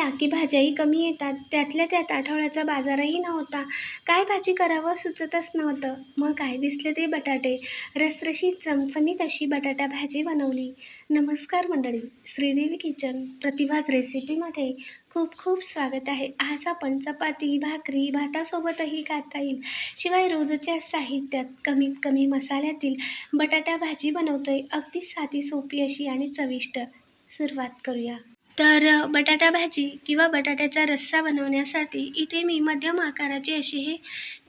आला की भाज्याही कमी येतात. त्यातल्या त्यात आठवड्याचा बाजारही नव्हता. काय भाजी करावं सुचतच नव्हतं. मग काय दिसले ते बटाटे. रसरशीत चमचमीत अशी बटाटा भाजी बनवली. नमस्कार मंडळी, श्रीदेवी किचन प्रतिभाज रेसिपीमध्ये खूप खूप स्वागत आहे. आज आपण चपाती, भाकरी, भातासोबतही खाता येईल, शिवाय रोजच्या साहित्यात कमीत कमी मसाल्यातील बटाटा भाजी बनवतोय. अगदी साधी, सोपी अशी आणि चविष्ट. सुरुवात करूया. तर बटाटा भाजी किंवा बटाट्याचा रस्सा बनवण्यासाठी इथे मी मध्यम आकाराचे असे हे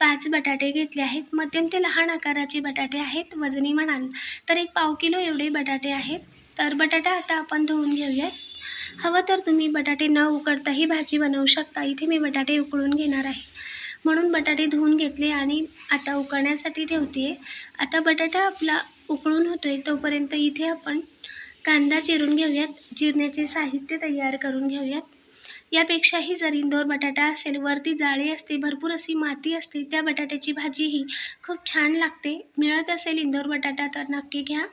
5 बटाटे घेतले आहेत. मध्यम ते लहान आकाराचे बटाटे आहेत. वजनी म्हणाल तर एक पाव किलो एवढे बटाटे आहेत. तर बटाटा आता आपण धुवून घेऊयात. हवं तर तुम्ही बटाटे न उकडताही भाजी बनवू शकता. इथे मी बटाटे उकळून घेणार आहे, म्हणून बटाटे धुवून घेतले आणि आता उकळण्यासाठी ठेवते. आता बटाटा आपला उकळून होतोय तोपर्यंत इथे आपण कांदा चिरून घेऊयात. चिरण्याचे साहित्य तयार करून घेऊयात. यापेक्षाही जर इंदोर बटाटा असेल, वरती जाळी असते, भरपूर अशी माती असते, त्या बटाट्याची भाजीही खूप छान लागते. मिळत असेल इंदोर बटाटा तर नक्की घ्या,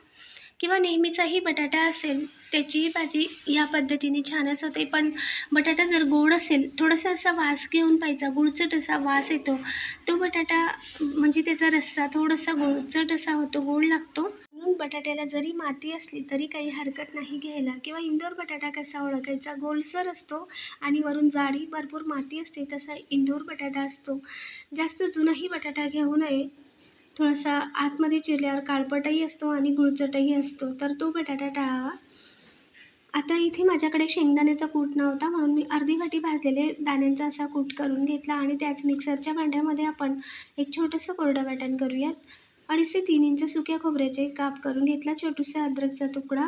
किंवा नेहमीचाही बटाटा असेल त्याचीही भाजी या पद्धतीने छानच होते. पण बटाटा जर गोड असेल, थोडासा असा वास घेऊन पाहिजे, गुळचट असा वास येतो तो बटाटा, म्हणजे त्याचा रस्सा थोडासा गुळचट असा होतो, गोड लागतो. म्हणून बटाट्याला जरी माती असली तरी काही हरकत नाही घ्यायला. किंवा इंदोर बटाटा कसा ओळखायचा, गोलसर असतो आणि वरून जाडी भरपूर माती असते, तसा इंदोर बटाटा असतो. जास्त जुनाही बटाटा घेऊ नये. थोडासा आतमध्ये चिरल्यावर काळपटही असतो आणि गुळचटही असतो, तर तो बटाटा टाळावा. आता इथे माझ्याकडे शेंगदाण्याचा कूट नव्हता, म्हणून मी अर्धी वाटी भाजलेले दाण्यांचा असा कूट करून घेतला आणि त्याच मिक्सरच्या भांड्यामध्ये आपण एक छोटंसं कोरडं वाटण करूयात. 2.5 ते 3 इंच सुक्या खोबऱ्याचे काप करून घेतला. छोटूसा अद्रकचा तुकडा,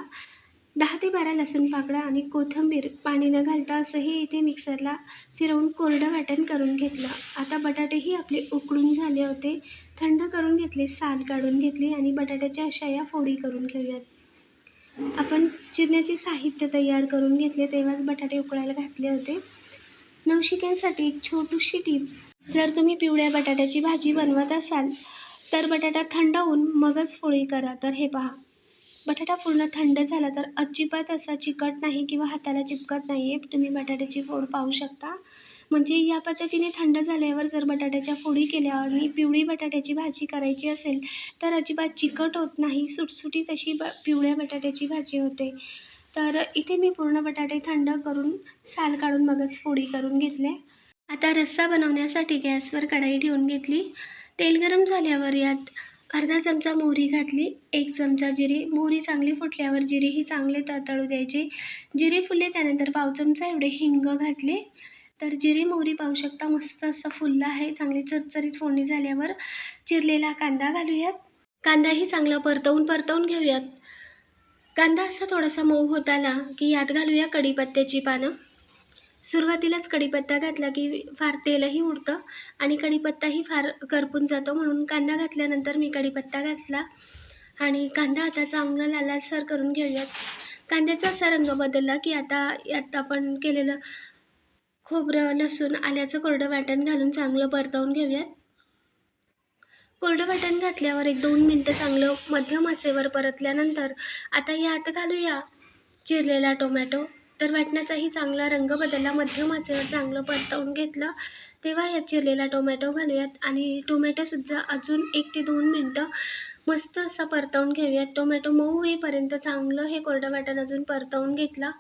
10 ते 12 लसूण पाकळ्या आणि कोथिंबीर पाणी न घालता असंही इथे मिक्सरला फिरवून कोरडं वाटण करून घेतलं. आता बटाटेही आपले उकळून झाले होते. थंड करून घेतले, साल काढून घेतली आणि बटाट्याच्या अशा या फोडी करून घेऊयात. आपण चिरण्याचे साहित्य तयार करून घेतले तेव्हाच बटाटे उकळायला घातले होते. नवशिक्यांसाठी एक छोटीशी टीप, जर तुम्ही पिवळ्या बटाट्याची भाजी बनवत असाल तर बटाटा थंड होऊन मगच फोडी करा. तर हे पहा, बटाटा पूर्ण थंड झाला तर अजिबात असा चिकट नाही किंवा हाताला चिपकत नाही आहे. तुम्ही बटाट्याची फोड पाहू शकता. म्हणजे या पद्धतीने थंड झाल्यावर जर बटाट्याच्या फोडी केल्यावर आणि पिवळी बटाट्याची भाजी करायची असेल तर अजिबात चिकट होत नाही, सुटसुटीत अशी पिवळ्या बटाट्याची भाजी होते. तर इथे मी पूर्ण बटाटे थंड करून साल काढून मगच फोडी करून घेतले. आता रस्सा बनवण्यासाठी गॅसवर कढई ठेवून घेतली. तेल गरम झाल्यावर यात अर्धा चमचा मोहरी घातली, 1 चमचा जिरे. मोहरी चांगली फुटल्यावर जिरेही चांगले तळतळू द्यायचे. जिरे फुलले त्यानंतर पाव चमचा एवढे हिंग घातले. तर जिरे मोहरी पाहू शकता मस्त असं फुललं आहे. चांगली चरचरीत फोडणी झाल्यावर चिरलेला कांदा घालूयात. कांदाही चांगला परतवून घेऊयात. कांदा असा थोडासा मऊ होत आला की यात घालूया कढीपत्त्याची पानं. सुरुवातीलाच कढीपत्ता घातला की फार तेलही उडतं आणि कढीपत्ताही फार करपून जातो, म्हणून कांदा घातल्यानंतर मी कढीपत्ता घातला आणि कांदा आता चांगला लालसर करून घेऊयात. कांद्याचा असा रंग बदलला की आता यात आपण केलेलं खोबरं, लसूण, आल्याचं कोरडं वाटण घालून चांगलं परतवून घेऊयात. कोरडं वाटण घातल्यावर 1-2 मिनटं चांगलं मध्यम आचेवर परतल्यानंतर आता यात घालूया चिरलेला टोमॅटो. तर वाटणाचाही चांगला रंग बदलला, मध्यम आचेवर चांगलं परतवून घेतलं तेव्हा यात चिरलेला टोमॅटो घालूयात आणि टोमॅटोसुद्धा अजून 1 ते 2 मिनटं मस्त असा परतवून घेऊयात. टोमॅटो मऊ होईपर्यंत चांगलं हे कोरडं वाटण अजून परतवून घेतला.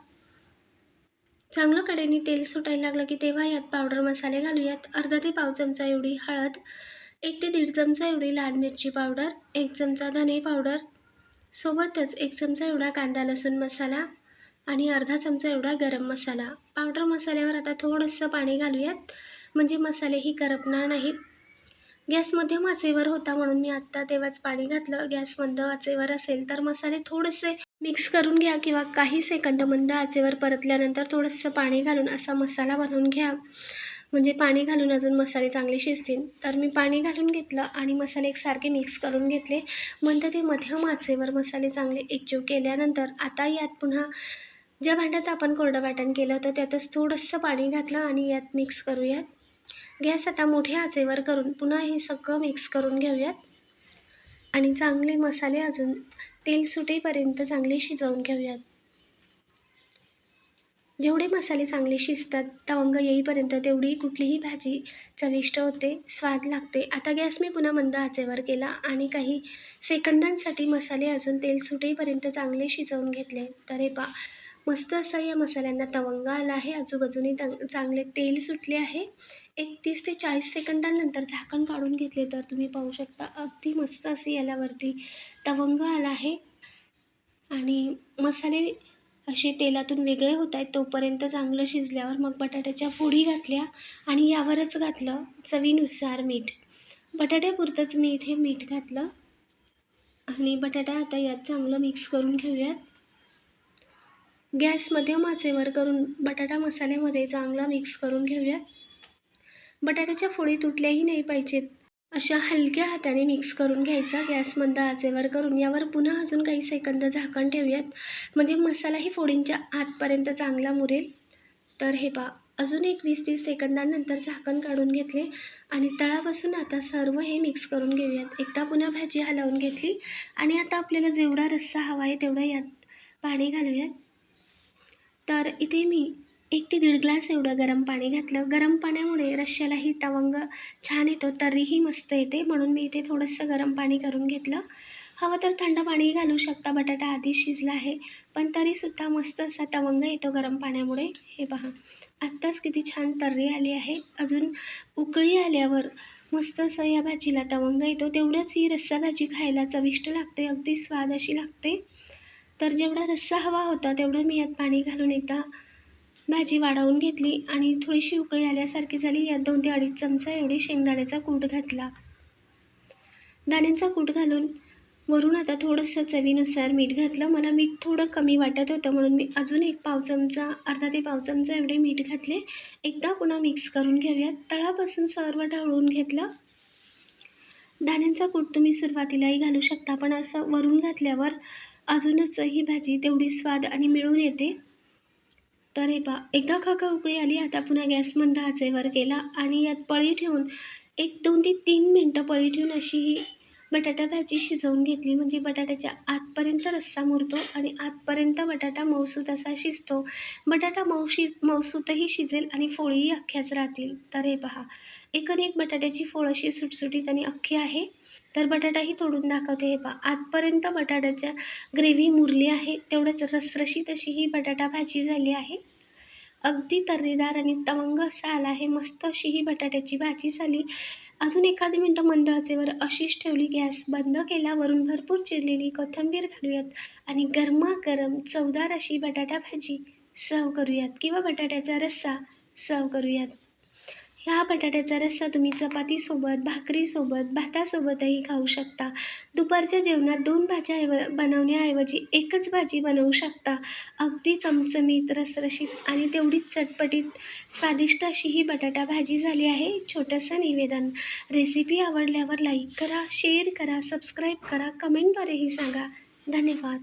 चांगलं कढईने तेल सुटायला लागलं की तेव्हा यात पावडर मसाले घालूयात. अर्धा ते पाव चमचा एवढी हळद, 1 ते 1.5 चमचा एवढी लाल मिरची पावडर, 1 चमचा धने पावडर, सोबतच 1 चमचा एवढा कांदा लसूण मसाला आणि अर्धा चमचा एवढा गरम मसाला. पावडर मसाल्यावर आता थोडंसं पाणी घालूयात, म्हणजे मसालेही करपणार नाहीत. गॅस मध्यम आचेवर होता म्हणून मी आत्ता तेव्हाच पाणी घातलं. गॅस मंद आचेवर असेल तर मसाले थोडेसे मिक्स करून घ्या किंवा काही सेकंद मंद आचेवर परतल्यानंतर थोडंसं पाणी घालून असा मसाला बनवून घ्या, म्हणजे पाणी घालून अजून मसाले चांगले शिजतील. तर मी पाणी घालून घेतलं आणि मसाले एकसारखे मिक्स करून घेतले. मंद ते मध्यम आचेवर मसाले चांगले एकजीव केल्यानंतर आता यात पुन्हा ज्या भांड्यात आपण कोरडं वाटण केलं होतं त्यातच थोडंसं पाणी घातलं आणि यात मिक्स करूयात. गॅस आता मोठ्या आचेवर करून पुन्हा हे सगळं मिक्स करून घेऊयात आणि चांगले मसाले अजून तेल सुटेपर्यंत चांगले शिजवून घेऊयात. जेवढे मसाले चांगले शिजतात तवंग येईपर्यंत तेवढी कुठलीही भाजी चविष्ट होते, स्वाद लागते. आता गॅस मी पुन्हा मंद आचेवर केला आणि काही सेकंदांसाठी मसाले अजून तेल सुटेपर्यंत चांगले शिजवून घेतले. तर हे पहा, मस्त असा या मसाल्यांना तवंग आला आहे. आजूबाजूने चांगले तेल सुटले आहे. एक 30 ते 40 सेकंदांनंतर झाकण काढून घेतले तर तुम्ही पाहू शकता अगदी मस्त असे यालावरती तवंग आला आहे. आणि मसाले असे तेलातून वेगळे होत आहेत तोपर्यंत चांगलं शिजल्यावर मग बटाट्याच्या फोडी घातल्या आणि यावरच घातलं चवीनुसार मीठ. बटाट्यापुरतंच मी इथे मीठ घातलं आणि बटाटा आता यात चांगलं मिक्स करून घेऊयात. गॅस मध्यम आचेवर करून बटाटा मसाल्यामध्ये चांगला मिक्स करून घेऊयात. बटाट्याच्या फोडी तुटल्याही नाही पाहिजेत, अशा हलक्या हाताने मिक्स करून घ्यायचा. गॅस मंद आचेवर करून यावर पुन्हा अजून काही सेकंद झाकण ठेवूयात, म्हणजे मसालाही फोडींच्या आतपर्यंत चांगला मुरेल. तर हे पहा, अजून एक 20-30 सेकंदांनंतर झाकण काढून घेतले आणि तळापासून आता सर्व हे मिक्स करून घेऊयात. एकदा पुन्हा भाजी हलवून घेतली आणि आता आपल्याला जेवढा रस्सा हवा आहे तेवढं यात पाणी घालूयात. तर इथे मी 1 ते 1.5 ग्लास एवढं गरम पाणी घातलं. गरम पाण्यामुळे रश्श्यालाही तवंग छान येतो, तर्रीही मस्त येते, म्हणून मी इथे थोडंसं गरम पाणी करून घेतलं. हवं तर थंड पाणी घालू शकता, बटाटा आधीच शिजला आहे, पण तरीसुद्धा मस्त असा तवंग येतो गरम पाण्यामुळे. हे पहा, आत्ताच किती छान तर्री आली आहे. अजून उकळी आल्यावर मस्त असं या भाजीला तवंग येतो. तेवढंच ही रस्सा भाजी खायला चविष्ट लागते, अगदी स्वाद अशी लागते. तर जेवढा रस्सा हवा होता तेवढं मी यात पाणी घालून एकदा भाजी वाढवून घेतली आणि थोडीशी उकळी आल्यासारखी झाली. यात 2 ते 2.5 चमचा एवढी शेंगदाण्याचा कूट घातला. दाण्यांचा कूट घालून वरून आता थोडंसं चवीनुसार मीठ घातलं. मला मीठ थोडं कमी वाटत होतं म्हणून मी अजून एक पाव चमचा, अर्धा ते पाव चमचा एवढे मीठ घातले. एकदा पुन्हा मिक्स करून घेऊयात. तळापासून सर्व ढवळून घेतलं. दाण्यांचा कूट तुम्ही सुरुवातीलाही घालू शकता, पण असं वरून घातल्यावर अजूनच ही भाजी तेवढी स्वाद आणि मिळून येते. तर हे पहा, एकदा खळखळ उकळी आली. आता पुन्हा गॅस मंद आचेवर केला आणि यात पळी ठेवून 1-2 ते 3 मिनटं पळी ठेवून अशी ही बटाटा भाजी शिजवून घेतली, म्हणजे बटाट्याच्या आतपर्यंत रस्सा मुरतो आणि आतपर्यंत बटाटा मऊसूत असा शिजतो. बटाटा मऊसूतही शिजेल आणि फोडीही अख्ख्याच राहतील. तर हे पहा, एकूण बटाट्याची फोड अशी सुटसुटीत आणि अख्खी आहे. तर बटाटाही तोडून दाखवते. हे पहा, आतपर्यंत बटाट्याच्या ग्रेव्ही मुरली आहे, तेवढंच रसरशीत अशी ही बटाटा भाजी झाली आहे. अगदी तर्रीदार आणि तवंग असा आला आहे. मस्त अशी ही बटाट्याची भाजी झाली. अजून एखादी मिनटं मंद आचेवर अशीच ठेवली. गॅस बंद केला. वरून भरपूर चिरलेली कोथिंबीर घालूयात आणि गरमागरम चवदार अशी बटाटा भाजी सर्व करूयात किंवा बटाट्याचा रस्सा सर्व करूयात. ह्या बटाट्याचा रस्सा तुम्ही चपातीसोबत, भाकरीसोबत, भातासोबतही खाऊ शकता. दुपारच्या जेवणात 2 भाज्या बनवण्याऐवजी एकच भाजी बनवू शकता. अगदी चमचमीत, रसरशीत आणि तेवढीच चटपटीत स्वादिष्ट अशी ही बटाटा भाजी झाली आहे. छोटंसं निवेदन. रेसिपी आवडल्यावर लाईक करा, शेअर करा, सबस्क्राईब करा, कमेंटद्वारेही सांगा. धन्यवाद.